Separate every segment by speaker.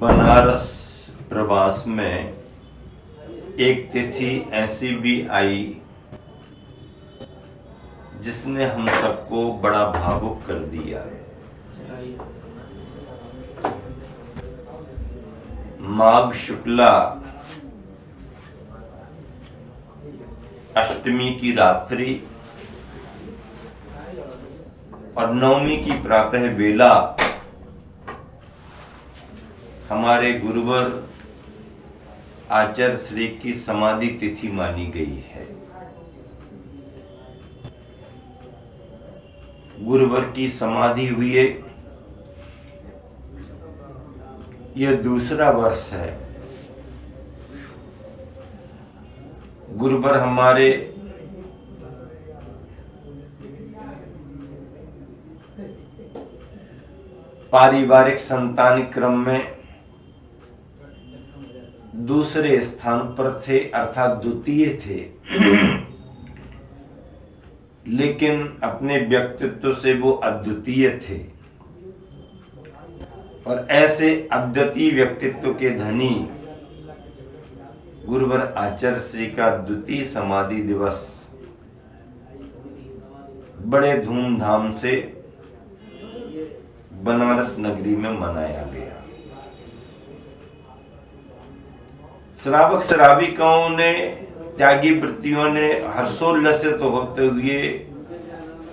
Speaker 1: बनारस प्रवास में एक तिथि ऐसी भी आई जिसने हम सबको बड़ा भावुक कर दिया। माघ शुक्ला अष्टमी की रात्रि और नवमी की प्रातः बेला हमारे गुरुवर आचार्य श्री की समाधि तिथि मानी गई है। गुरुवर की समाधि हुई है, यह दूसरा वर्ष है। गुरुवर हमारे पारिवारिक संतान क्रम में दूसरे स्थान पर थे, अर्थात द्वितीय थे, लेकिन अपने व्यक्तित्व से वो अद्वितीय थे। और ऐसे अद्वितीय व्यक्तित्व के धनी गुरुवर आचार्य श्री का द्वितीय समाधि दिवस बड़े धूमधाम से बनारस नगरी में मनाया गया। श्रावक श्राविकाओं ने, त्यागी वृत्तियों ने हर्षोल्लसित होते हुए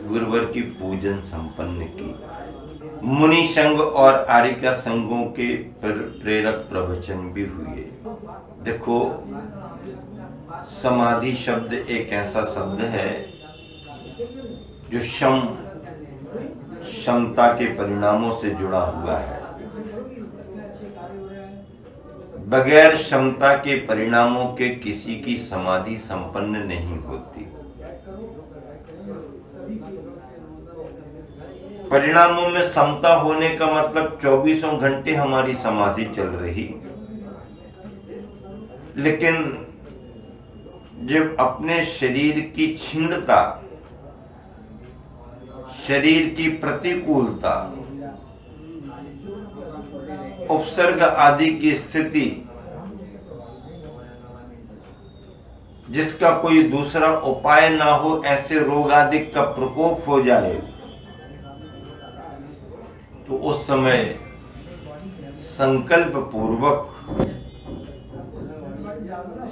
Speaker 1: गुरुवर की पूजन संपन्न की। मुनि संघ और आर्यिका संघों के प्रेरक प्रवचन भी हुए। देखो, समाधि शब्द एक ऐसा शब्द है जो क्षमता के परिणामों से जुड़ा हुआ है। बगैर क्षमता के परिणामों के किसी की समाधि संपन्न नहीं होती। परिणामों में समता होने का मतलब 24 घंटे हमारी समाधि चल रही, लेकिन जब अपने शरीर की क्षीणता, शरीर की प्रतिकूलता, उपसर्ग आदि की स्थिति, जिसका कोई दूसरा उपाय ना हो, ऐसे रोग आदि का प्रकोप हो जाए, तो उस समय संकल्प पूर्वक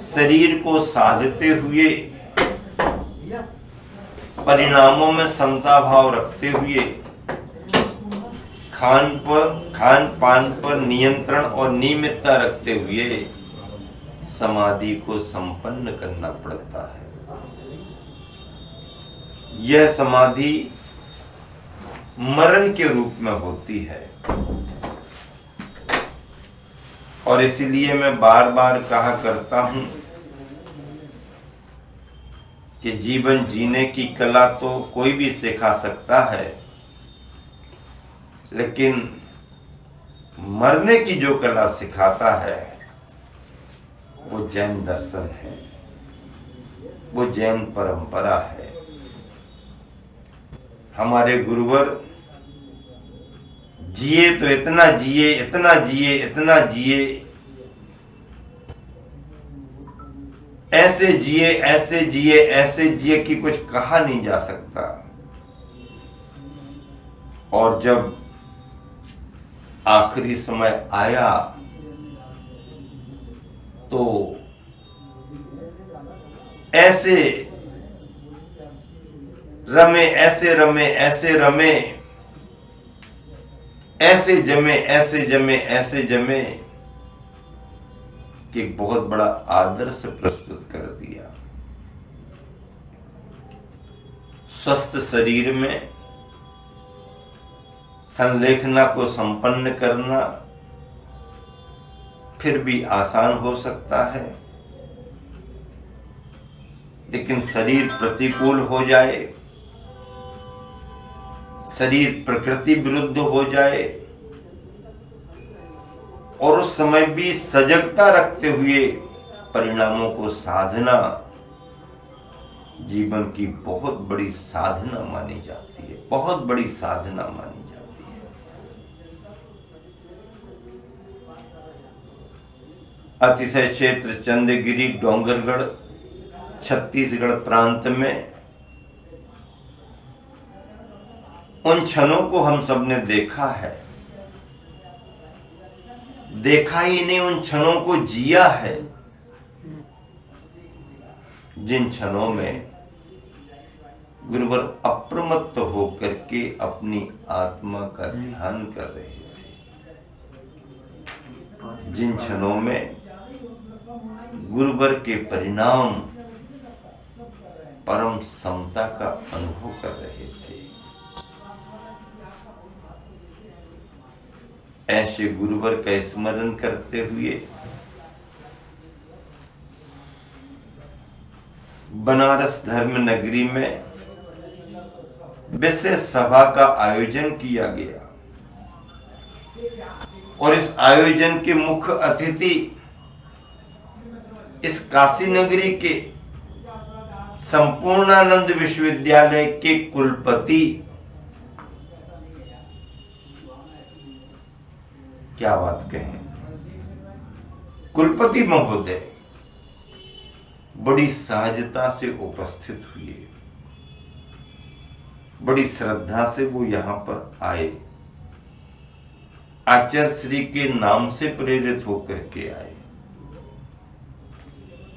Speaker 1: शरीर को साधते हुए, परिणामों में समता भाव रखते हुए, खान पान पर नियंत्रण और नियमितता रखते हुए समाधि को संपन्न करना पड़ता है। यह समाधि मरण के रूप में होती है, और इसीलिए मैं बार बार कहा करता हूं कि जीवन जीने की कला तो कोई भी सिखा सकता है, लेकिन मरने की जो कला सिखाता है वो जैन दर्शन है, वो जैन परंपरा है। हमारे गुरुवर जिए तो इतना जिए, इतना जिए, इतना जिए, ऐसे जिए, ऐसे जिए, ऐसे जिए कि कुछ कहा नहीं जा सकता। और जब आखिरी समय आया तो ऐसे रमे, ऐसे रमे, ऐसे रमे, ऐसे जमे, ऐसे जमे, ऐसे जमे कि बहुत बड़ा आदर्श प्रस्तुत कर दिया। स्वस्थ शरीर में संलेखना को संपन्न करना फिर भी आसान हो सकता है, लेकिन शरीर प्रतिकूल हो जाए, शरीर प्रकृति विरुद्ध हो जाए, और उस समय भी सजगता रखते हुए परिणामों को साधना जीवन की बहुत बड़ी साधना मानी जाती है, बहुत बड़ी साधना मानी जाती है। अतिशय क्षेत्र चंद्रगिरी डोंगरगढ़ छत्तीसगढ़ प्रांत में उन क्षणों को हम सबने देखा है, देखा ही नहीं, उन क्षणों को जिया है, जिन क्षणों में गुरुवर अप्रमत्त होकर के अपनी आत्मा का ध्यान कर रहे थे, जिन क्षणों में गुरुवर के परिणाम परम समता का अनुभव कर रहे थे। ऐसे गुरुवर का स्मरण करते हुए बनारस धर्म नगरी में विशेष सभा का आयोजन किया गया और इस आयोजन के मुख्य अतिथि इस काशी नगरी के संपूर्णानंद विश्वविद्यालय के कुलपति, क्या बात कहें, कुलपति महोदय बड़ी सहजता से उपस्थित हुए, बड़ी श्रद्धा से वो यहां पर आए, आचार्य श्री के नाम से प्रेरित होकर के आए।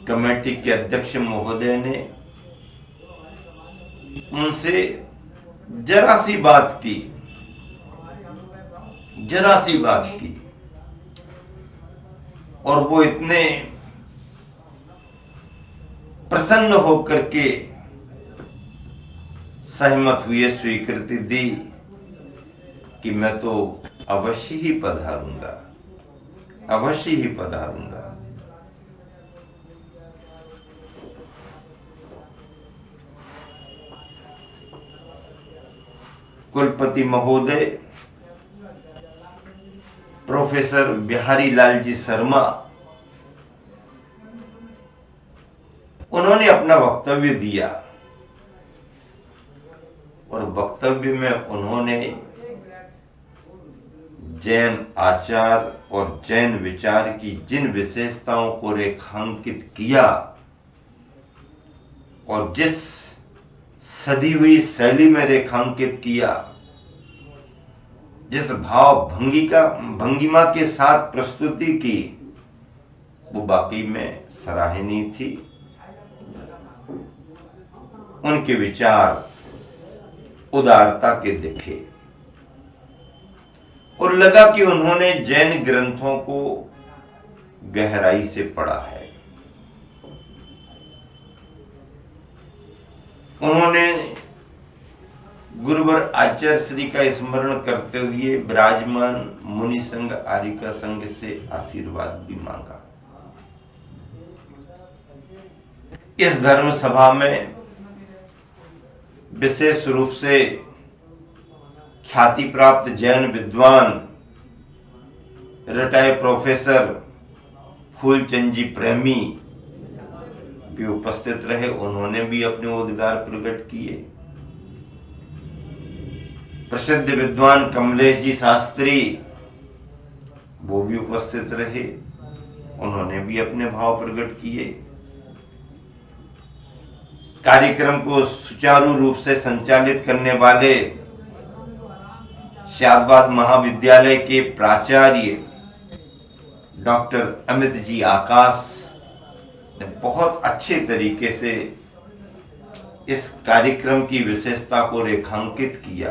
Speaker 1: कमेटी के अध्यक्ष महोदय ने उनसे जरा सी बात की और वो इतने प्रसन्न होकर के सहमत हुए, स्वीकृति दी कि मैं तो अवश्य ही पधारूंगा। कुलपति महोदय प्रोफेसर बिहारी लाल जी शर्मा, उन्होंने अपना वक्तव्य दिया और वक्तव्य में उन्होंने जैन आचार और जैन विचार की जिन विशेषताओं को रेखांकित किया और जिस सदी हुई शैली में रेखांकित किया, जिस भाव भंगिमा के साथ प्रस्तुति की, वो वाकई में सराहनीय थी। उनके विचार उदारता के दिखे और लगा कि उन्होंने जैन ग्रंथों को गहराई से पढ़ा है। उन्होंने गुरुवर आचार्य श्री का स्मरण करते हुए विराजमान मुनि संघ आरिका संघ से आशीर्वाद भी मांगा। इस धर्म सभा में विशेष रूप से ख्याति प्राप्त जैन विद्वान रिटायर्ड प्रोफेसर फूलचंद जी प्रेमी भी उपस्थित रहे। उन्होंने भी अपने उद्गार प्रकट किए। प्रसिद्ध विद्वान कमलेश जी शास्त्री, वो भी उपस्थित रहे, उन्होंने भी अपने भाव प्रकट किए। कार्यक्रम को सुचारू रूप से संचालित करने वाले शादबाद महाविद्यालय के प्राचार्य डॉक्टर अमित जी आकाश ने बहुत अच्छे तरीके से इस कार्यक्रम की विशेषता को रेखांकित किया।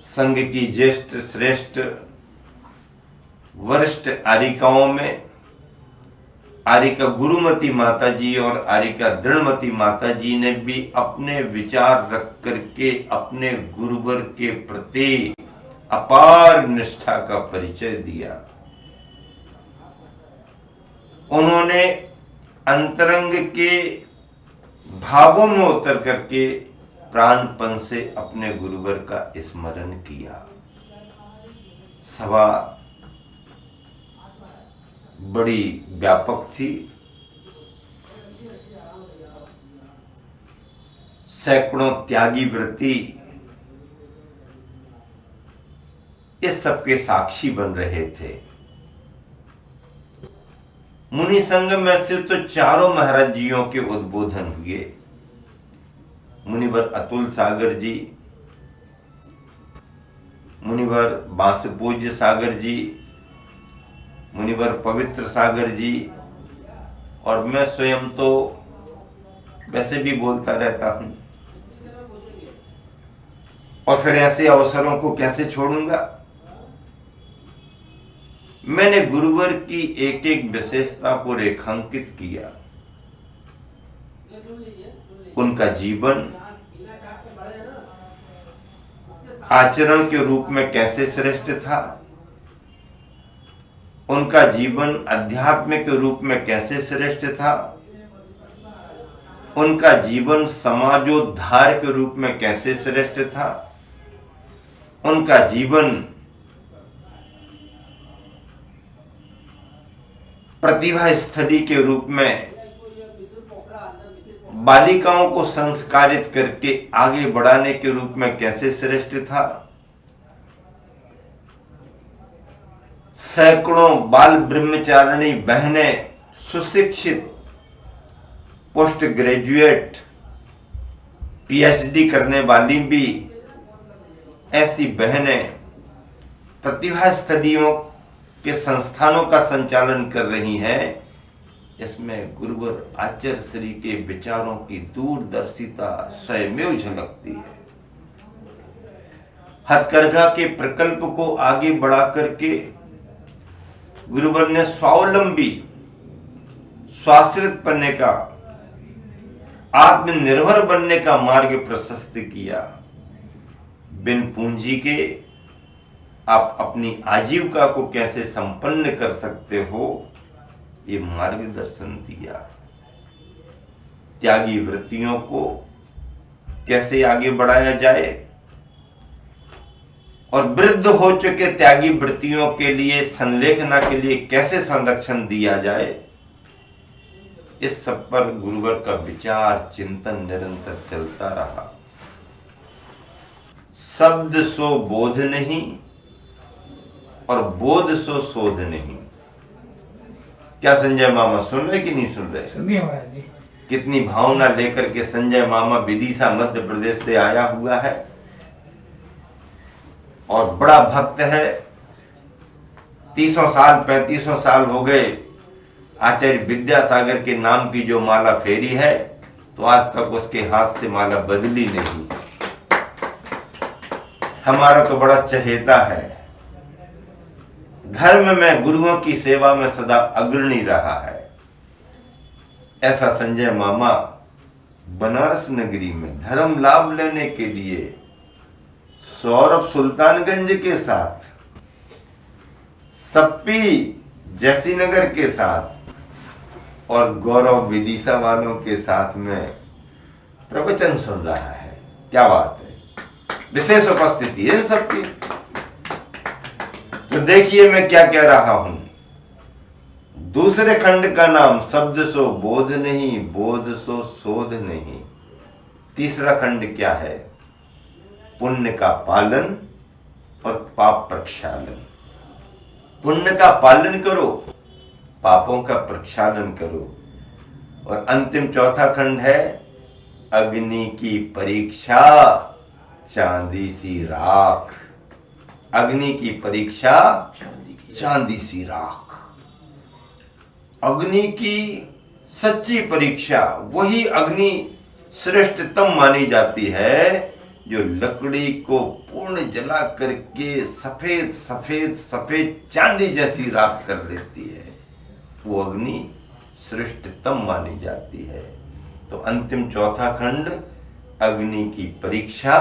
Speaker 1: संघ की ज्येष्ठ श्रेष्ठ वरिष्ठ आरिकाओं में आरिका गुरुमती माता जी और आरिका दृढ़मती माता जी ने भी अपने विचार रख करके अपने गुरुवर के प्रति अपार निष्ठा का परिचय दिया। उन्होंने अंतरंग के भावों में उतर करके प्राणपन से अपने गुरुवर का स्मरण किया। सभा बड़ी व्यापक थी। सैकड़ों त्यागी व्रती इस सबके साक्षी बन रहे थे। मुनि संघ में से तो चारों महाराज जियों के उद्बोधन हुए। मुनिवर अतुल सागर जी, मुनिवर बांसपूज्य सागर जी, मुनिवर पवित्र सागर जी, और मैं स्वयं तो वैसे भी बोलता रहता हूं, और फिर ऐसे अवसरों को कैसे छोड़ूंगा। मैंने गुरुवर की एक एक विशेषता को रेखांकित किया। उनका जीवन आचरण के रूप में कैसे श्रेष्ठ था, उनका जीवन अध्यात्म के रूप में कैसे श्रेष्ठ था, उनका जीवन समाजोद्धार के रूप में कैसे श्रेष्ठ था, उनका जीवन प्रतिभा स्थली के रूप में बालिकाओं को संस्कारित करके आगे बढ़ाने के रूप में कैसे श्रेष्ठ था। सैकड़ों बाल ब्रह्मचारिणी बहनें, सुशिक्षित पोस्ट ग्रेजुएट पीएचडी करने वाली भी ऐसी बहनें प्रतिभा स्थलियों के संस्थानों का संचालन कर रही हैं। इसमें गुरुवर आचार्य श्री के विचारों की दूरदर्शिता स्वयं झलकती है। हथकरघा के प्रकल्प को आगे बढ़ा करके गुरुवर ने स्वावलंबी, स्वाश्रित बनने का, आत्मनिर्भर बनने का मार्ग प्रशस्त किया। बिन पूंजी के आप अपनी आजीविका को कैसे संपन्न कर सकते हो, ये मार्गदर्शन दिया। त्यागी वृत्तियों को कैसे आगे बढ़ाया जाए और वृद्ध हो चुके त्यागी वृत्तियों के लिए संलेखना के लिए कैसे संरक्षण दिया जाए, इस सब पर गुरुवर का विचार चिंतन निरंतर चलता रहा। शब्द सो बोध नहीं और बोध सो शोध नहीं। क्या संजय मामा सुन रहे कि नहीं सुन रहे?
Speaker 2: सुनिए महाराज जी।
Speaker 1: कितनी भावना लेकर के संजय मामा विदिशा मध्य प्रदेश से आया हुआ है और बड़ा भक्त है। 30 साल 35 साल हो गए आचार्य विद्यासागर के नाम की जो माला फेरी है, तो आज तक उसके हाथ से माला बदली नहीं। हमारा तो बड़ा चहेता है। धर्म में गुरुओं की सेवा में सदा अग्रणी रहा है। ऐसा संजय मामा बनारस नगरी में धर्म लाभ लेने के लिए सौरभ सुल्तानगंज के साथ, सप्पी जैसी नगर के साथ और गौरव विदिशा वालों के साथ में प्रवचन सुन रहा है। क्या बात है, विशेष उपस्थिति है सबकी। तो देखिए मैं क्या कह रहा हूं। दूसरे खंड का नाम शब्द सो बोध नहीं, बोध सो शोध नहीं। तीसरा खंड क्या है? पुण्य का पालन और पाप प्रक्षालन। पुण्य का पालन करो, पापों का प्रक्षालन करो। और अंतिम चौथा खंड है अग्नि की परीक्षा, चांदी सी राख। अग्नि की परीक्षा, चांदी सी राख। अग्नि की सच्ची परीक्षा, वही अग्नि श्रेष्ठतम मानी जाती है जो लकड़ी को पूर्ण जला करके सफेद सफेद सफेद चांदी जैसी राख कर देती है। वो अग्नि श्रेष्ठतम मानी जाती है। तो अंतिम चौथा खंड अग्नि की परीक्षा,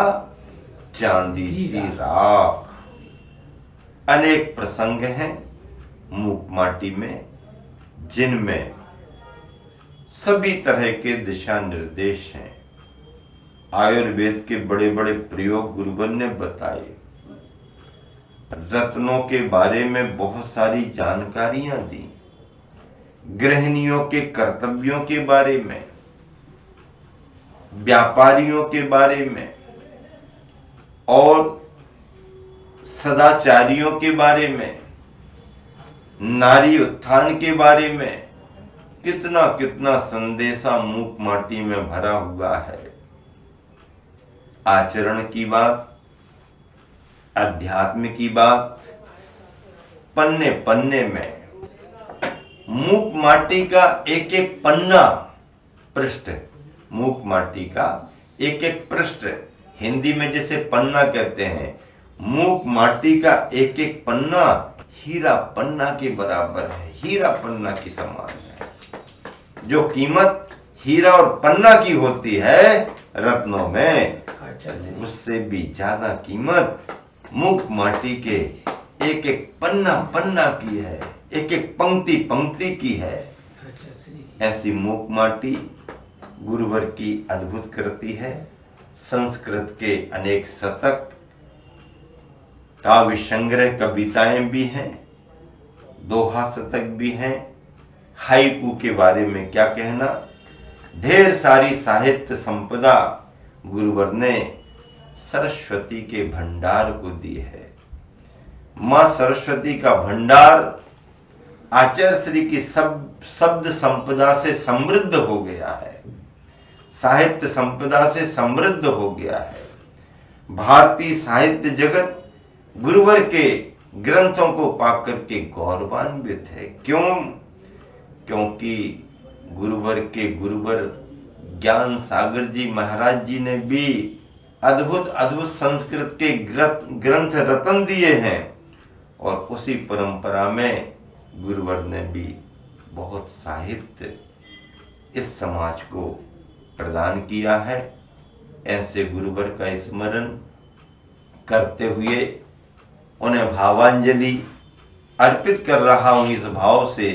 Speaker 1: चांदी सी राख। अनेक प्रसंग हैं मूक माटी में जिनमें सभी तरह के दिशा निर्देश हैं। आयुर्वेद के बड़े बड़े प्रयोग गुरुवर ने बताए। रत्नों के बारे में बहुत सारी जानकारियां दी। गृहिणियों के कर्तव्यों के बारे में, व्यापारियों के बारे में और सदाचारियों के बारे में, नारी उत्थान के बारे में कितना कितना संदेशा मूक माटी में भरा हुआ है। आचरण की बात, अध्यात्म की बात पन्ने पन्ने में, मूक माटी का एक एक पन्ना पृष्ठ, मूक माटी का एक एक पृष्ठ, हिंदी में जैसे पन्ना कहते हैं, मूक माटी का एक एक पन्ना हीरा पन्ना के बराबर है, हीरा पन्ना की समान है। जो कीमत हीरा और पन्ना की होती है रत्नों में, उससे भी ज्यादा कीमत मूक माटी के एक एक पन्ना पन्ना की है, एक एक पंक्ति पंक्ति की है। ऐसी मूक माटी गुरुवर की अद्भुत कृति है। संस्कृत के अनेक शतक, काव्य संग्रह, कविताएं भी हैं, दोहा शतक भी हैं। हाइकू के बारे में क्या कहना, ढेर सारी साहित्य संपदा गुरुवर ने सरस्वती के भंडार को दी है। मां सरस्वती का भंडार आचार्य श्री की शब्द संपदा से समृद्ध हो गया है, साहित्य संपदा से समृद्ध हो गया है। भारतीय साहित्य जगत गुरुवर के ग्रंथों को पाकर के गौरवान्वित है। क्यों? क्योंकि गुरुवर के गुरुवर ज्ञान सागर जी महाराज जी ने भी अद्भुत अद्भुत संस्कृत के ग्रंथ रतन दिए हैं, और उसी परंपरा में गुरुवर ने भी बहुत साहित्य इस समाज को प्रदान किया है। ऐसे गुरुवर का स्मरण करते हुए उन्हें भावांजलि अर्पित कर रहा हूं इस भाव से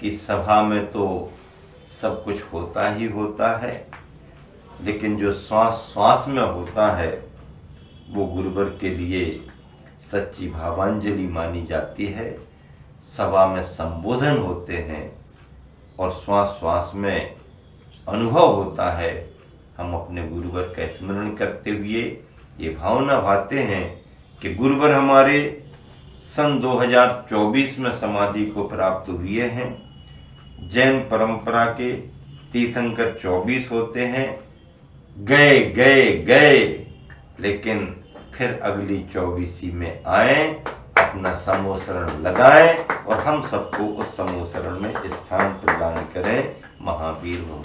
Speaker 1: कि सभा में तो सब कुछ होता ही होता है, लेकिन जो श्वास श्वास में होता है वो गुरुवर के लिए सच्ची भावांजलि मानी जाती है। सभा में संबोधन होते हैं और श्वास श्वास में अनुभव होता है। हम अपने गुरुवर का स्मरण करते हुए ये भावना भाते हैं कि गुरुवर हमारे सन 2024 में समाधि को प्राप्त हुए हैं। जैन परंपरा के तीर्थंकर 24 होते हैं, गए गए गए, लेकिन फिर अगली 24वीं में आए, अपना समोसरण लगाएं और हम सबको उस समोसरण में स्थान प्रदान करें। महावीर भव।